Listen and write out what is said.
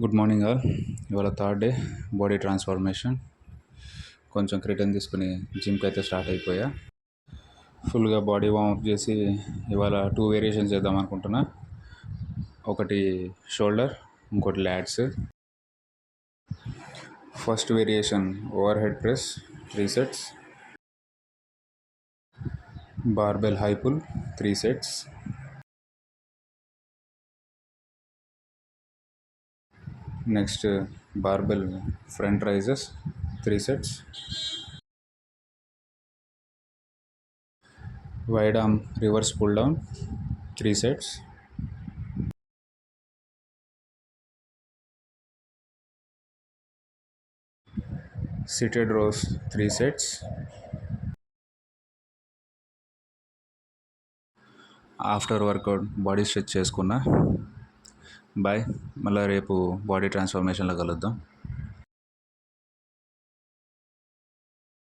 Good morning all. ఇవాళ third day body transformation. కొంచెం క్రిటన్ తీసుకుని జిమ్కి అయితే స్టార్ట్ అయిపోయా. ఫుల్గా బాడీ వార్మప్ చేసి ఇవాళ 2 వేరియేషన్స్ చేద్దాం అనుకుంటున్నా. ఒకటి షోల్డర్, ఇంకోటి lats. First variation overhead press 3 sets, barbell high pull 3 sets, next barbell front raises 3 sets, wide arm reverse pulldown 3 sets, seated rows 3 sets. After workout body stretch చేసుకున్నా. Bye. మళ్ళీ రేపు body ట్రాన్స్ఫర్మేషన్లో కలుద్దాం.